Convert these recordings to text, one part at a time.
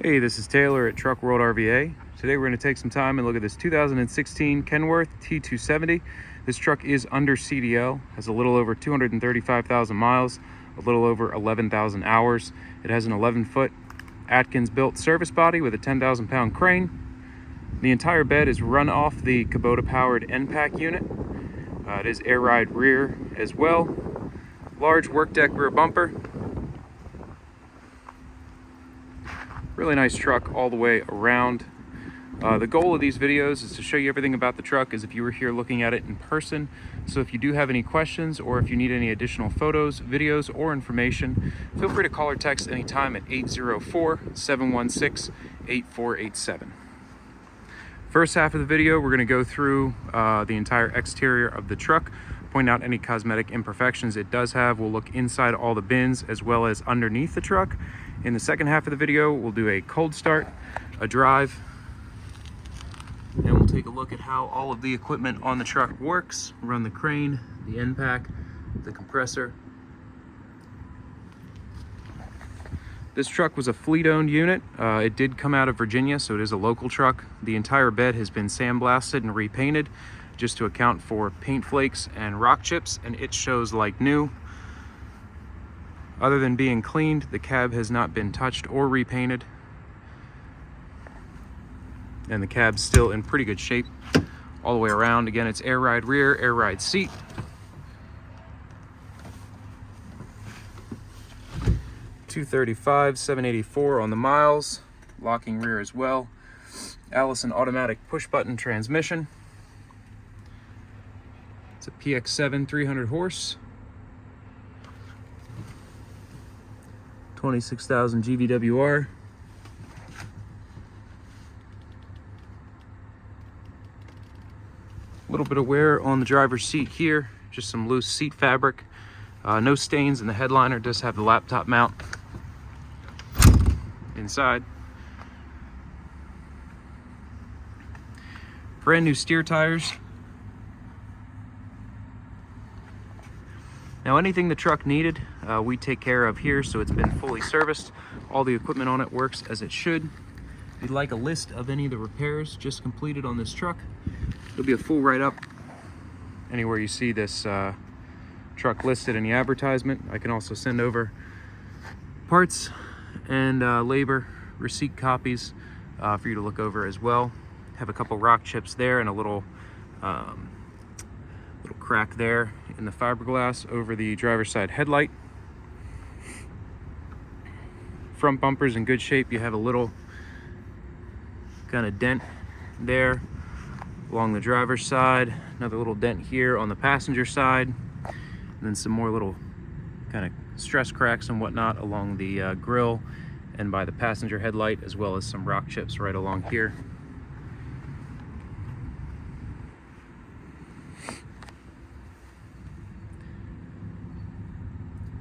Hey, this is Taylor at Truck World RVA. Today we're going to take some time and look at this 2016 Kenworth T270. This truck is under CDL, has a little over 235,000 miles, a little over 11,000 hours. It has an 11-foot Atkins built service body with a 10,000 pound crane. The entire bed is run off the Kubota powered EnPak unit. It is air ride rear as well. Large work deck rear bumper. Really nice truck all the way around. The goal of these videos is to show you everything about the truck as if you were here looking at it in person. So if you do have any questions or if you need any additional photos, videos, or information, feel free to call or text anytime at 804-716-8487. First half of the video, we're going to go through the entire exterior of the truck, point out any cosmetic imperfections it does have. We'll look inside all the bins as well as underneath the truck. In the second half of the video, we'll do a cold start, a drive, and we'll take a look at how all of the equipment on the truck works. Run the crane, the EnPak, the compressor. This truck was a fleet-owned unit. It did come out of Virginia, so it is a local truck. The entire bed has been sandblasted and repainted just to account for paint flakes and rock chips, and it shows like new. Other than being cleaned, the cab has not been touched or repainted. And the cab's still in pretty good shape all the way around. Again, it's air ride rear, air ride seat. $235,784 on the miles. Locking rear as well. Allison automatic push button transmission. It's a PX7 300 horse. 26,000 GVWR. A little bit of wear on the driver's seat here, just some loose seat fabric. No stains in the headliner, does have the laptop mount inside. Brand new steer tires. Now anything the truck needed, we take care of here, so it's been fully serviced. All the equipment on it works as it should. If you'd like a list of any of the repairs just completed on this truck, it'll be a full write-up anywhere you see this truck listed in the advertisement. I can also send over parts and labor receipt copies for you to look over as well. Have a couple rock chips there and a little crack there in the fiberglass over the driver's side headlight. Front bumper's in good shape. You have a little kind of dent there along the driver's side, another little dent here on the passenger side, and then some more little kind of stress cracks and whatnot along the grill and by the passenger headlight, as well as some rock chips right along here.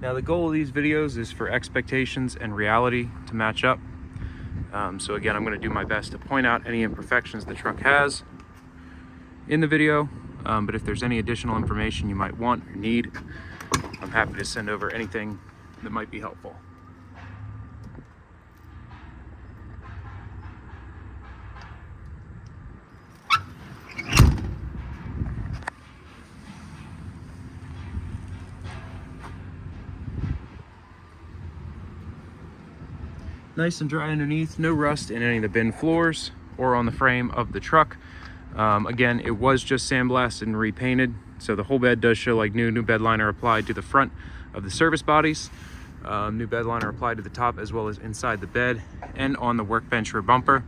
Now the goal of these videos is for expectations and reality to match up. So again, I'm going to do my best to point out any imperfections the truck has in the video, but if there's any additional information you might want or need, I'm happy to send over anything that might be helpful. Nice and dry underneath, no rust in any of the bin floors or on the frame of the truck. Again, it was just sandblasted and repainted, so the whole bed does show like new. New bed liner applied to the front of the service bodies. New bed liner applied to the top as well as inside the bed and on the workbench rear bumper.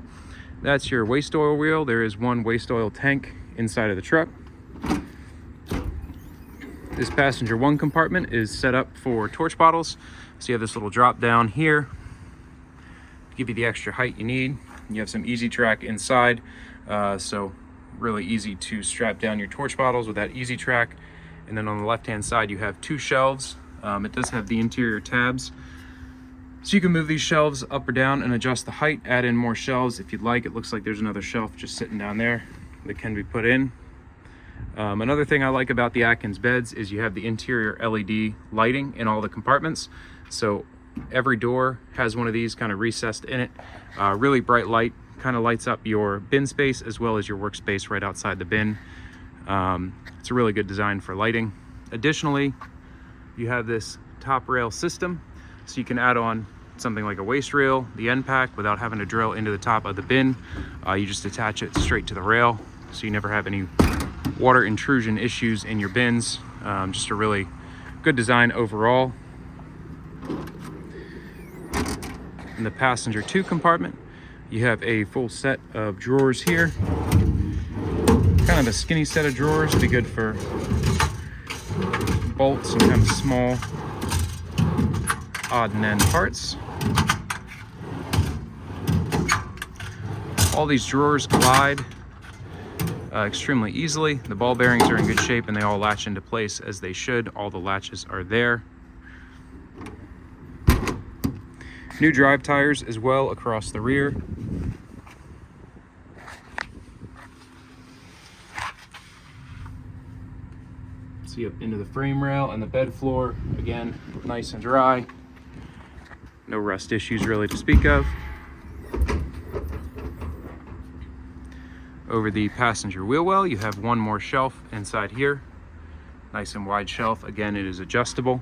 That's your waste oil wheel. There is one waste oil tank inside of the truck. This passenger one compartment is set up for torch bottles. So you have this little drop down here to give you the extra height you need. You have some easy track inside, so really easy to strap down your torch bottles with that easy track. And then on the left hand side you have two shelves. It does have the interior tabs, so you can move these shelves up or down and adjust the height, add in more shelves if you'd like. It looks like there's another shelf just sitting down there that can be put in. Another thing I like about the Atkins beds is you have the interior LED lighting in all the compartments. So Every door has one of these kind of recessed in it. Really bright light, kind of lights up your bin space as well as your workspace right outside the bin. It's a really good design for lighting. Additionally, you have this top rail system, so you can add on something like a waste rail, the EnPak, without having to drill into the top of the bin. You just attach it straight to the rail, so you never have any water intrusion issues in your bins. Just a really good design overall. In the passenger 2 compartment, you have a full set of drawers here. Kind of a skinny set of drawers, be good for bolts and kind of small odd and end parts. All these drawers glide extremely easily. The ball bearings are in good shape and they all latch into place as they should. All the latches are there. New drive tires as well across the rear. See up into the frame rail and the bed floor. Again, nice and dry. No rust issues really to speak of. Over the passenger wheel well, you have one more shelf inside here. Nice and wide shelf. Again, it is adjustable.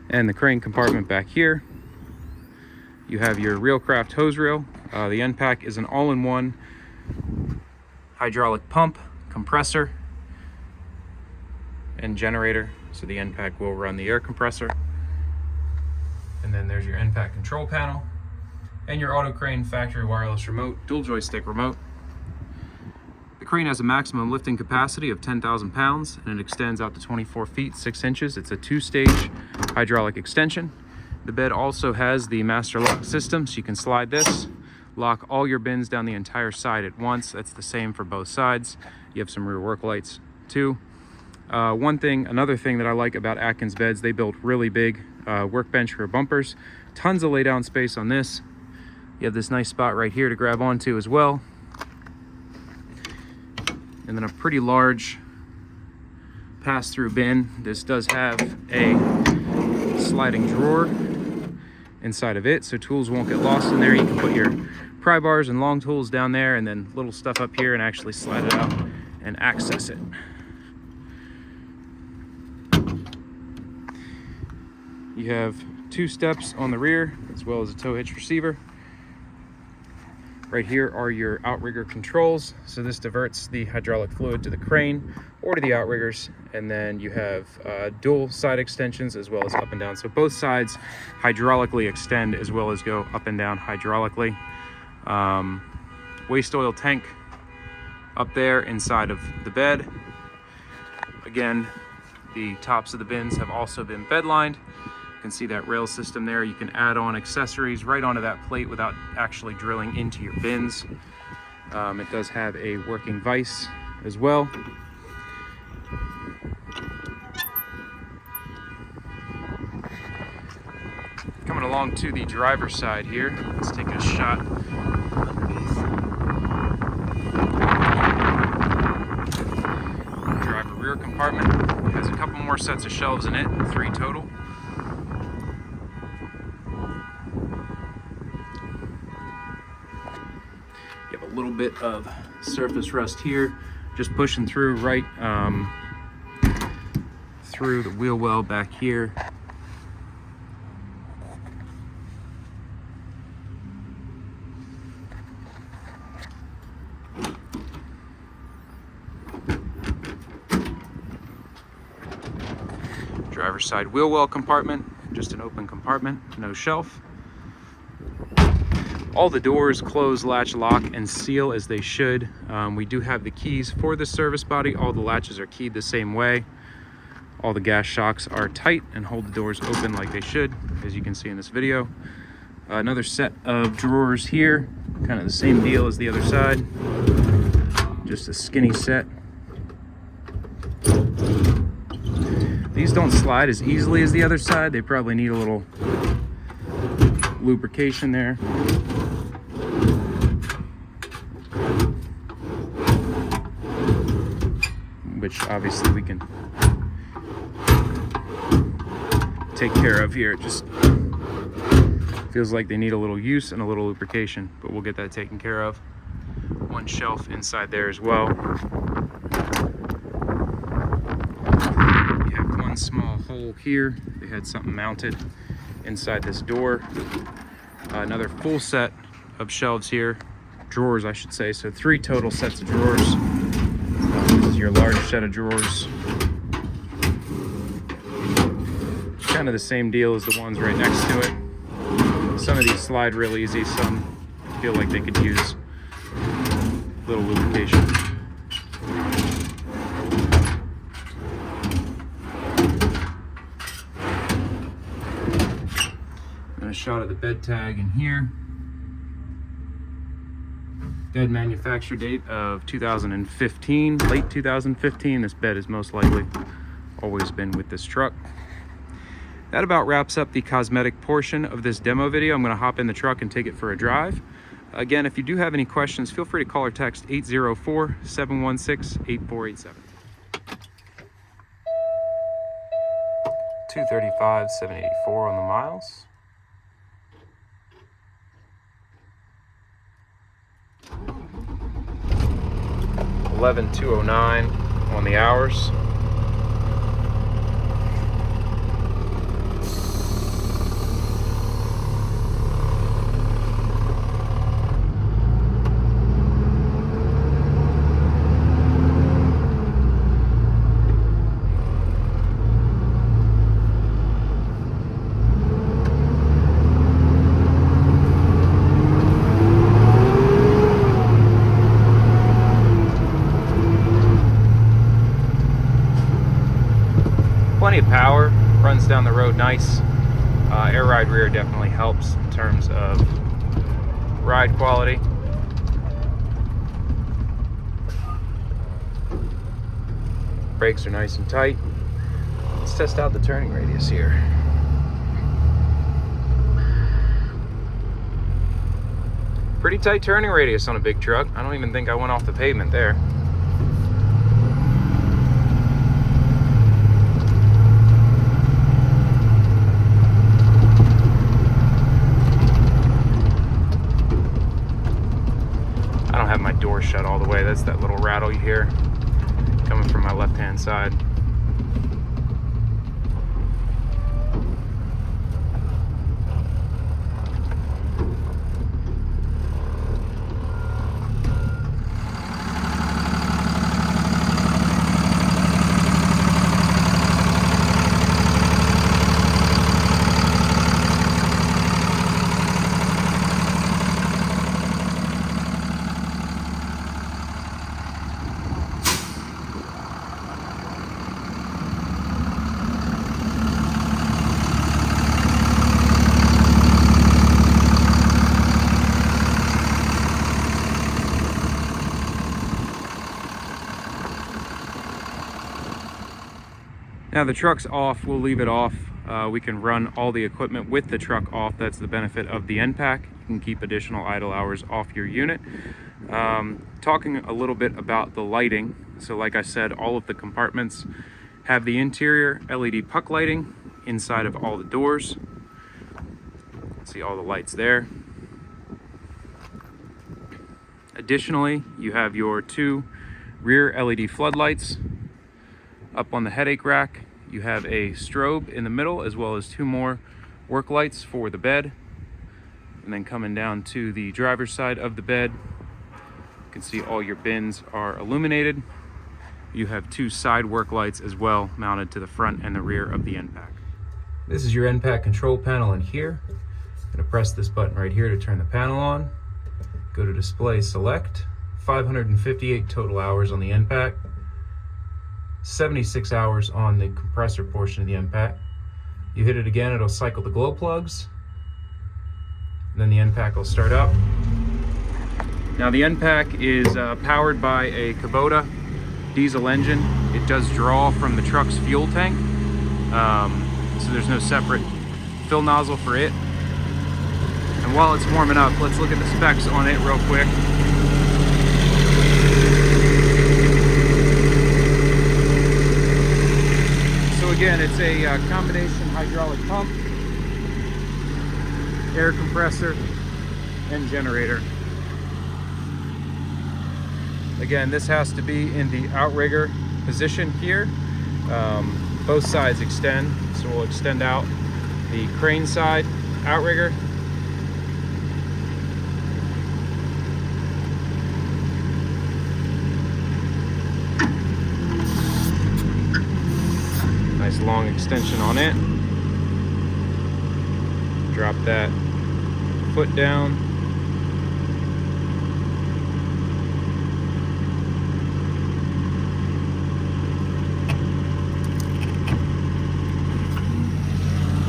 And the crane compartment back here, you have your Reelcraft hose reel. The EnPak is an all-in-one hydraulic pump, compressor, and generator. So the EnPak will run the air compressor. And then there's your EnPak control panel and your Autocrane factory wireless remote, dual joystick remote. The crane has a maximum lifting capacity of 10,000 pounds and it extends out to 24 feet, 6 inches. It's a 2-stage hydraulic extension. The bed also has the master lock system, so you can slide this, lock all your bins down the entire side at once. That's the same for both sides. You have some rear work lights too. Another thing that I like about Atkins beds, they build really big workbench rear bumpers. Tons of lay down space on this. You have this nice spot right here to grab onto as well. And then a pretty large pass-through bin. This does have a sliding drawer inside of it, so tools won't get lost in there. You can put your pry bars and long tools down there and then little stuff up here and actually slide it out and access it. You have 2 steps on the rear as well as a tow hitch receiver. Right here are your outrigger controls. So this diverts the hydraulic fluid to the crane or to the outriggers. And then you have dual side extensions as well as up and down. So both sides hydraulically extend as well as go up and down hydraulically. Waste oil tank up there inside of the bed. Again, the tops of the bins have also been bed lined. You can see that rail system there. You can add on accessories right onto that plate without actually drilling into your bins. It does have a working vise as well. Coming along to the driver's side here, let's take a shot underneath. Driver rear compartment has a couple more sets of shelves in it, 3 total. You have a little bit of surface rust here, just pushing through right through the wheel well back here. Driver's side wheel well compartment, just an open compartment, no shelf. All the doors close, latch, lock, and seal as they should. We do have the keys for the service body. All the latches are keyed the same way. All the gas shocks are tight and hold the doors open like they should, as you can see in this video. Another set of drawers here, kind of the same deal as the other side. Just a skinny set. These don't slide as easily as the other side. They probably need a little lubrication there. which obviously we can take care of here. It just feels like they need a little use and a little lubrication, but we'll get that taken care of. One shelf inside there as well. You have one small hole here. They had something mounted inside this door. Another full set of shelves here, drawers I should say, so 3 total sets of drawers. This is your large set of drawers. Kind of the same deal as the ones right next to it. Some of these slide real easy, some feel like they could use a little lubrication. And a shot of the bed tag in here. Bed manufacture date of 2015, late 2015. This bed is most likely always been with this truck. That about wraps up the cosmetic portion of this demo video. I'm going to hop in the truck and take it for a drive. Again, if you do have any questions, feel free to call or text 804-716-8487. 235,784 on the miles. 11,209 on the hours. Plenty of power, runs down the road nice. Air ride rear definitely helps in terms of ride quality. Brakes are nice and tight. Let's test out the turning radius here. Pretty tight turning radius on a big truck. I don't even think I went off the pavement there. I don't have my door shut all the way. That's that little rattle you hear coming from my left-hand side. Now the truck's off, we'll leave it off. We can run all the equipment with the truck off. That's the benefit of the EnPak. You can keep additional idle hours off your unit. Talking a little bit about the lighting. So like I said, all of the compartments have the interior LED puck lighting inside of all the doors. See all the lights there. Additionally, you have your 2 rear LED floodlights. Up on the headache rack, you have a strobe in the middle, as well as 2 more work lights for the bed. And then coming down to the driver's side of the bed, you can see all your bins are illuminated. You have 2 side work lights as well, mounted to the front and the rear of the EnPak. This is your EnPak control panel in here. I'm gonna press this button right here to turn the panel on. Go to display select. 558 total hours on the EnPak. 76 hours on the compressor portion of the EnPak. You hit it again, it'll cycle the glow plugs. And then the EnPak will start up. Now the EnPak is powered by a Kubota diesel engine. It does draw from the truck's fuel tank. So there's no separate fill nozzle for it. And while it's warming up, let's look at the specs on it real quick. again, it's a combination hydraulic pump, air compressor, and generator. Again, this has to be in the outrigger position here. Both sides extend, so we'll extend out the crane side outrigger. Nice long extension on it. Drop that foot down.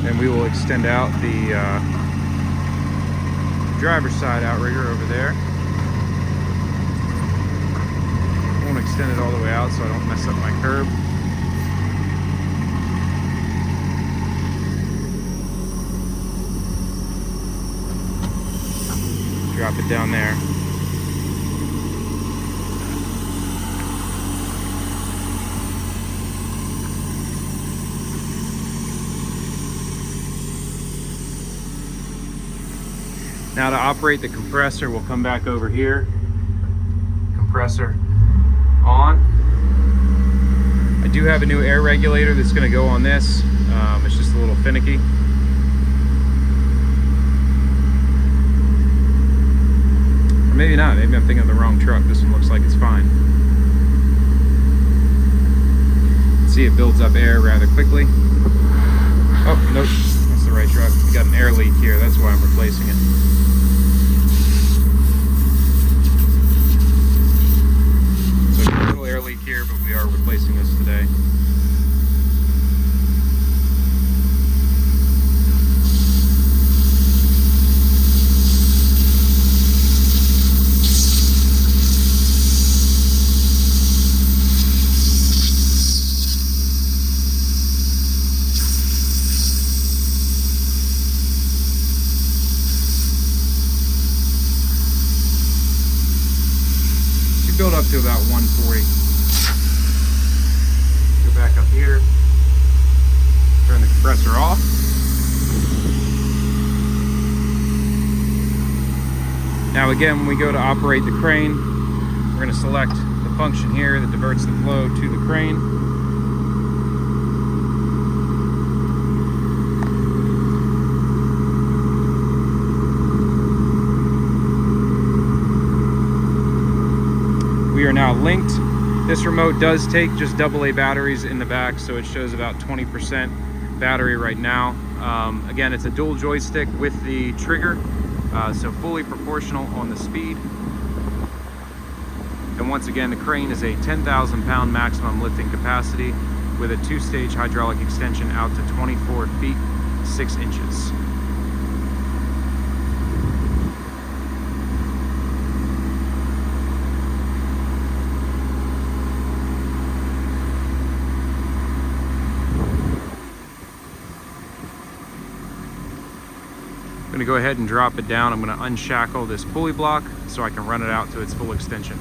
Then we will extend out the driver's side outrigger over there. Won't extend it all the way out so I don't mess up my curb. Drop it down there. Now to operate the compressor, we'll come back over here. Compressor on. I do have a new air regulator that's going to go on this. It's just a little finicky. Maybe not, maybe I'm thinking of the wrong truck. This one looks like it's fine. See, it builds up air rather quickly. Oh, nope, that's the right truck. We got an air leak here, that's why I'm replacing it. So a little air leak here, but we are replacing this today. Build up to about 140. Go back up here, turn the compressor off. Now again, when we go to operate the crane, we're going to select the function here that diverts the flow to the crane. We are now linked. This remote does take just AA batteries in the back, so it shows about 20% battery right now. Again, it's a dual joystick with the trigger, so fully proportional on the speed. And once again, the crane is a 10,000 pound maximum lifting capacity with a 2-stage hydraulic extension out to 24 feet, 6 inches. I'm going to go ahead and drop it down. I'm going to unshackle this pulley block so I can run it out to its full extension.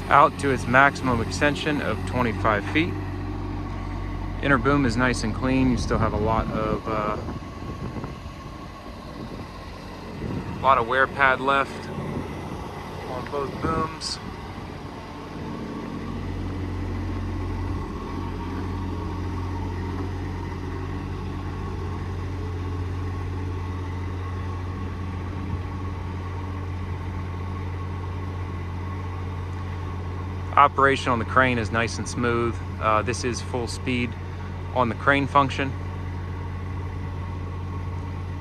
out to its maximum extension of 25 feet. Inner boom is nice and clean. You still have a lot of wear pad left on both booms. Operation on the crane is nice and smooth. This is full speed on the crane function.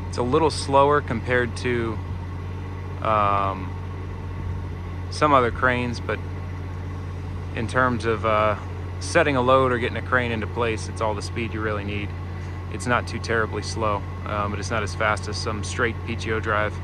It's a little slower compared to some other cranes, but in terms of setting a load or getting a crane into place, it's all the speed you really need. It's not too terribly slow, but it's not as fast as some straight PTO drive.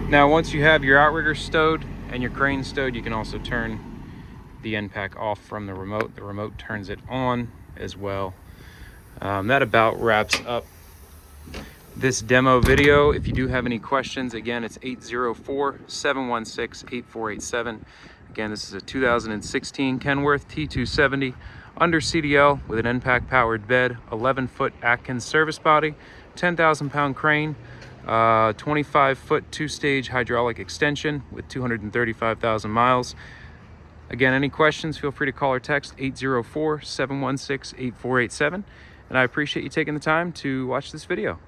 Now, once you have your outrigger stowed and your crane stowed, you can also turn the EnPak off from the remote. The remote turns it on as well. That about wraps up this demo video. If you do have any questions, again, it's 804-716-8487. Again, this is a 2016 Kenworth T270 under CDL with an EnPak powered bed, 11-foot Atkins service body, 10,000-pound crane, 25-foot two-stage hydraulic extension with 235,000 miles. Again, any questions, feel free to call or text 804-716-8487. And I appreciate you taking the time to watch this video.